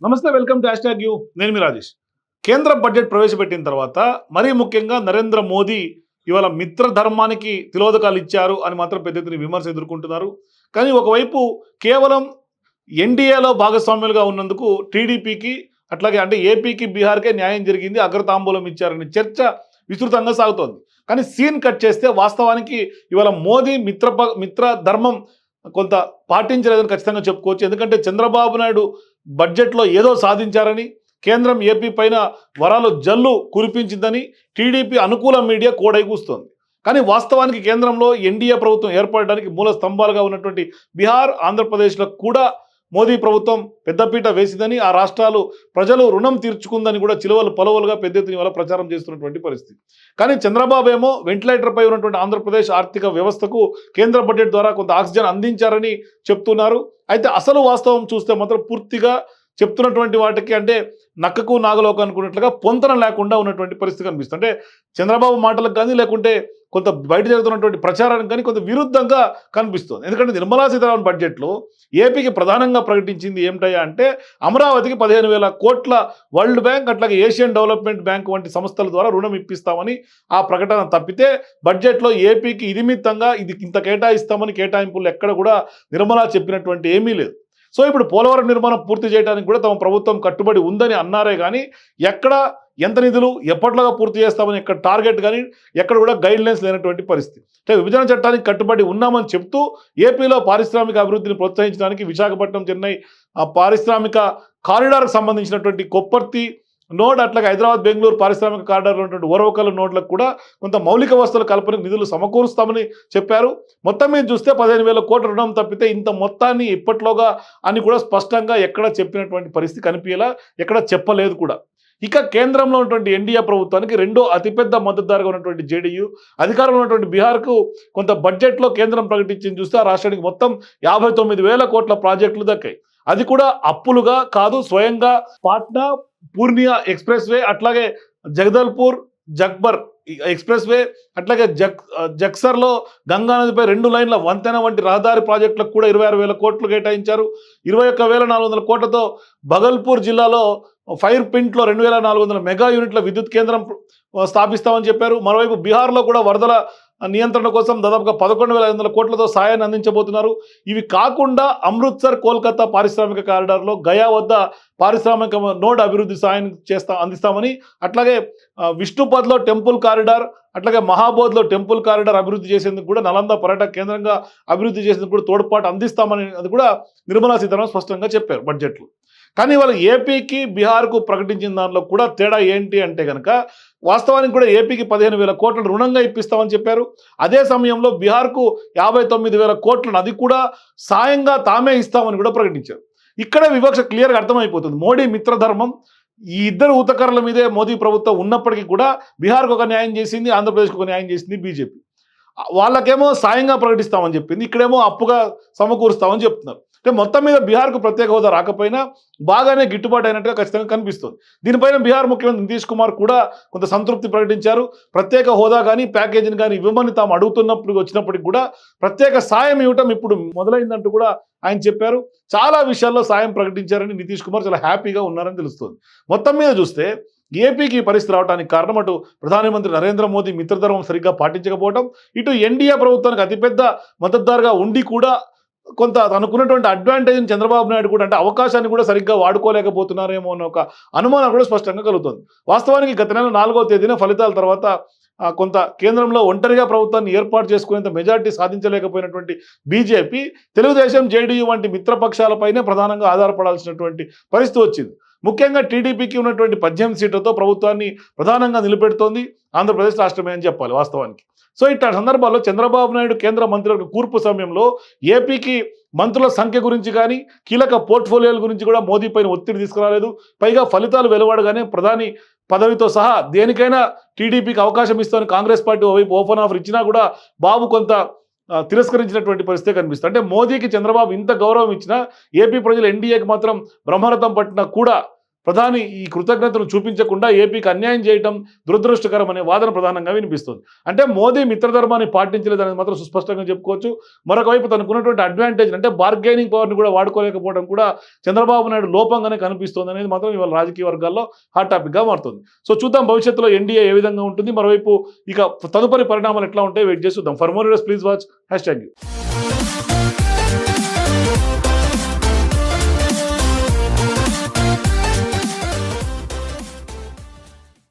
నమస్తే, welcome to hashtag you. నేను మీ రాజేష్. కేంద్ర బడ్జెట్ ప్రవేశపెట్టిన తర్వాత మరీ ముఖ్యంగా నరేంద్ర మోదీ ఇవాళ మిత్రధర్మానికి తిలోదకాలు ఇచ్చారు అని మాత్రం పెద్ద ఎత్తున విమర్శ ఎదుర్కొంటున్నారు. కానీ ఒకవైపు కేవలం ఎన్డీఏలో భాగస్వాములుగా ఉన్నందుకు టీడీపీకి అట్లాగే అంటే ఏపీకి, బీహార్‌కే న్యాయం జరిగింది, అగ్రతాంబూలం ఇచ్చారనే చర్చ విస్తృతంగా సాగుతోంది. కానీ సీన్ కట్ చేస్తే వాస్తవానికి ఇవాళ మోదీ మిత్రధర్మం కొంత పాటించలేదని ఖచ్చితంగా చెప్పుకోవచ్చు. ఎందుకంటే చంద్రబాబు నాయుడు బడ్జెట్లో ఏదో సాధించారని, కేంద్రం ఏపీ పైన వరాలు జల్లు కురిపించిందని టీడీపీ అనుకూల మీడియా కోడైకూస్తోంది. కానీ వాస్తవానికి కేంద్రంలో ఎన్డీఏ ప్రభుత్వం ఏర్పడడానికి మూల స్తంభాలుగా ఉన్నటువంటి బీహార్, ఆంధ్రప్రదేశ్లో కూడా మోదీ ప్రభుత్వం పెద్దపీట వేసిందని, ఆ రాష్ట్రాలు ప్రజలు రుణం తీర్చుకుందని కూడా చిలువలు పొలవలుగా పెద్ద ఎత్తున ఇవాళ ప్రచారం చేస్తున్నటువంటి పరిస్థితి. కానీ చంద్రబాబు ఏమో వెంటిలేటర్పై ఉన్నటువంటి ఆంధ్రప్రదేశ్ ఆర్థిక వ్యవస్థకు కేంద్ర బడ్జెట్ ద్వారా కొంత ఆక్సిజన్ అందించారని చెప్తున్నారు. అయితే అసలు వాస్తవం చూస్తే మాత్రం పూర్తిగా చెప్తున్నటువంటి వాటికి అంటే నక్కకు నాగలోకు అనుకున్నట్లుగా పొంతన లేకుండా ఉన్నటువంటి పరిస్థితి కనిపిస్తుంది. అంటే చంద్రబాబు మాటలకు కానీ లేకుంటే కొంత బయట జరుగుతున్నటువంటి ప్రచారానికి కానీ కొంత విరుద్ధంగా కనిపిస్తుంది. ఎందుకంటే నిర్మలా సీతారామన్ బడ్జెట్లో ఏపీకి ప్రధానంగా ప్రకటించింది ఏమిటయ్యా అంటే అమరావతికి 15,000 కోట్ల వరల్డ్ బ్యాంక్ అట్లాగే ఏషియన్ డెవలప్మెంట్ బ్యాంక్ వంటి సంస్థల ద్వారా రుణం ఇప్పిస్తామని ఆ ప్రకటన తప్పితే బడ్జెట్లో ఏపీకి ఇదిమిత్తంగా ఇది ఇంత కేటాయిస్తామని కేటాయింపులు ఎక్కడ కూడా నిర్మలా చెప్పినటువంటి ఏమీ లేదు. సో ఇప్పుడు పోలవరం నిర్మాణం పూర్తి చేయడానికి కూడా తమ ప్రభుత్వం కట్టుబడి ఉందని అన్నారే కానీ ఎక్కడ ఎంత నిధులు ఎప్పట్లాగా పూర్తి చేస్తామని ఎక్కడ టార్గెట్ కానీ ఎక్కడ కూడా గైడ్ లైన్స్ లేనటువంటి పరిస్థితి. అంటే విభజన చట్టానికి కట్టుబడి ఉన్నామని చెప్తూ ఏపీలో పారిశ్రామిక అభివృద్ధిని ప్రోత్సహించడానికి విశాఖపట్నం, చెన్నై ఆ పారిశ్రామిక కారిడార్కు సంబంధించినటువంటి కొప్పర్తి నోడ్ అట్లాగే హైదరాబాద్, బెంగళూరు పారిశ్రామిక కారిడార్లో ఉన్నటువంటి ఓరవకల నోడ్లకు కూడా కొంత మౌలిక వసతుల కల్పనకు నిధులు సమకూరుస్తామని చెప్పారు. మొత్తం మీద చూస్తే 15,000 కోట్ల రుణం తప్పితే ఇంత మొత్తాన్ని ఇప్పట్లోగా అని కూడా స్పష్టంగా ఎక్కడ చెప్పినటువంటి పరిస్థితి కనిపించేలా ఎక్కడ చెప్పలేదు కూడా. ఇక కేంద్రంలో ఉన్నటువంటి ఎన్డీఏ ప్రభుత్వానికి రెండో అతిపెద్ద మద్దతుదారుగా ఉన్నటువంటి జేడీయూ, అధికారంలో ఉన్నటువంటి బీహార్కు కొంత బడ్జెట్లో కేంద్రం ప్రకటించింది చూస్తే ఆ రాష్ట్రానికి మొత్తం 59,000 కోట్ల ప్రాజెక్టులు దక్కాయి. అది కూడా అప్పులుగా కాదు, స్వయంగా పాట్నా పూర్నియా ఎక్స్ప్రెస్ వే అట్లాగే జగదల్పూర్ జగ్బర్ ఎక్స్ప్రెస్ వే అట్లాగే జక్సర్లో గంగానదిపై 2 లైన్ల వంతెన వంటి రహదారి ప్రాజెక్టులకు కూడా 26,000 కోట్లు కేటాయించారు. 21,400 కోట్లతో భగల్పూర్ జిల్లాలో ఫైర్ పింట్లో 2,400 మెగా యూనిట్ల విద్యుత్ కేంద్రం స్థాపిస్తామని చెప్పారు. మరోవైపు బీహార్లో కూడా వరదల నియంత్రణ కోసం దాదాపుగా 11,500 కోట్లతో సాయాన్ని అందించబోతున్నారు. ఇవి కాకుండా అమృత్సర్, కోల్కతా పారిశ్రామిక కారిడార్లో గయా వద్ద పారిశ్రామిక నోడ్ అభివృద్ధి సాయం అందిస్తామని, అట్లాగే విష్ణుపద్లో టెంపుల్ కారిడార్ అట్లాగే మహాబోధ్లో టెంపుల్ కారిడార్ అభివృద్ధి చేసేందుకు కూడా నలంద పర్యాటక కేంద్రంగా అభివృద్ధి చేసేందుకు కూడా తోడ్పాటు అందిస్తామని అది కూడా నిర్మలా సీతారామన్ స్పష్టంగా చెప్పారు బడ్జెట్లో. కానీ వాళ్ళు ఏపీకి, బీహార్కు ప్రకటించిన దానిలో కూడా తేడా ఏంటి అంటే కనుక వాస్తవానికి కూడా ఏపీకి 15,000 కోట్ల రుణంగా ఇప్పిస్తామని చెప్పారు. అదే సమయంలో బీహార్కు 59,000 కోట్లను అది కూడా సాయంగా తామే ఇస్తామని కూడా ప్రకటించారు. ఇక్కడ వివక్ష క్లియర్గా అర్థమైపోతుంది. మోడీ మిత్రధర్మం ఈ ఇద్దరు ఊతకర్రల మీదే మోదీ ప్రభుత్వం ఉన్నప్పటికీ కూడా బీహార్కు ఒక న్యాయం చేసింది, ఆంధ్రప్రదేశ్కు ఒక న్యాయం చేసింది బీజేపీ. వాళ్ళకేమో సాయంగా ప్రకటిస్తామని చెప్పింది, ఇక్కడేమో అప్పుగా సమకూరుస్తామని చెప్తున్నారు. అంటే మొత్తం మీద బీహార్కు ప్రత్యేక హోదా రాకపోయినా బాగానే గిట్టుబాటు అయినట్టుగా ఖచ్చితంగా కనిపిస్తుంది. దీనిపైన బీహార్ ముఖ్యమంత్రి నితీష్ కుమార్ కూడా కొంత సంతృప్తి ప్రకటించారు. ప్రత్యేక హోదా కానీ ప్యాకేజీని కానీ ఇవ్వమని తాము అడుగుతున్నప్పుడు వచ్చినప్పటికి కూడా ప్రత్యేక సాయం ఇవ్వటం ఇప్పుడు మొదలైందంటూ కూడా ఆయన చెప్పారు. చాలా విషయాల్లో సాయం ప్రకటించారని నితీష్ కుమార్ చాలా హ్యాపీగా ఉన్నారని తెలుస్తుంది. మొత్తం మీద చూస్తే ఏపీకి పరిస్థితి రావడానికి కారణం అటు ప్రధానమంత్రి నరేంద్ర మోదీ మిత్రధర్మం సరిగ్గా పాటించకపోవడం, ఇటు ఎన్డీఏ ప్రభుత్వానికి అతిపెద్ద మద్దతుదారుగా ఉండి కూడా కొంత తనకున్నటువంటి అడ్వాంటేజ్ని చంద్రబాబు నాయుడు కూడా అంటే అవకాశాన్ని కూడా సరిగ్గా వాడుకోలేకపోతున్నారేమో అన్న ఒక అనుమానం కూడా స్పష్టంగా కలుగుతుంది. వాస్తవానికి గత నెల 4వ తేదీన ఫలితాల తర్వాత కొంత కేంద్రంలో ఒంటరిగా ప్రభుత్వాన్ని ఏర్పాటు చేసుకునేంత మెజార్టీ సాధించలేకపోయినటువంటి బీజేపీ తెలుగుదేశం, జేడీయూ వంటి మిత్రపక్షాలపైనే ప్రధానంగా ఆధారపడాల్సినటువంటి పరిస్థితి వచ్చింది. ముఖ్యంగా టీడీపీకి ఉన్నటువంటి 18 సీట్లతో ప్రభుత్వాన్ని ప్రధానంగా నిలబెడుతోంది ఆంధ్రప్రదేశ్ రాష్ట్రమే అని చెప్పాలి వాస్తవానికి. సో ఇట్లా సందర్భాల్లో చంద్రబాబు నాయుడు కేంద్ర మంత్రులకు కూర్పు సమయంలో ఏపీకి మంత్రుల సంఖ్య గురించి కానీ కీలక పోర్ట్ఫోలియోల గురించి కూడా మోదీ పైన ఒత్తిడి తీసుకురాలేదు. పైగా ఫలితాలు వెలువడగానే ప్రధాని పదవితో సహా దేనికైనా టీడీపీకి అవకాశం ఇస్తామని కాంగ్రెస్ పార్టీ ఓవైపు ఓపెన్ ఆఫర్ ఇచ్చినా కూడా బాబు కొంత తిరస్కరించినటువంటి పరిస్థితి కనిపిస్తుంది. అంటే మోదీకి చంద్రబాబు ఇంత గౌరవం ఇచ్చినా ఏపీ ప్రజలు ఎన్డీఏకి మాత్రం బ్రహ్మరథం పట్టినా కూడా ప్రధాని ఈ కృతజ్ఞతను చూపించకుండా ఏపీకి అన్యాయం చేయటం దురదృష్టకరం అనే వాదన ప్రధానంగా వినిపిస్తుంది. అంటే మోదీ మిత్రధర్మాన్ని పాటించలేదనేది మాత్రం సుస్పష్టంగా చెప్పుకోవచ్చు. మరొక వైపు తనకున్నటువంటి అడ్వాంటేజ్ అంటే బార్గెనింగ్ పవర్ని కూడా వాడుకోలేకపోవడం కూడా చంద్రబాబు నాయుడు లోపంగానే కనిపిస్తుంది అనేది మాత్రం ఇవాళ రాజకీయ వర్గాల్లో హాట్ టాపిక్గా మారుతుంది. సో చూద్దాం భవిష్యత్తులో ఎన్డీఏ ఏ విధంగా ఉంటుంది, మరోవైపు ఇక తదుపరి పరిణామాలు ఎట్లా ఉంటాయో వెయిట్ చేసి చూద్దాం. For more videos please watch #.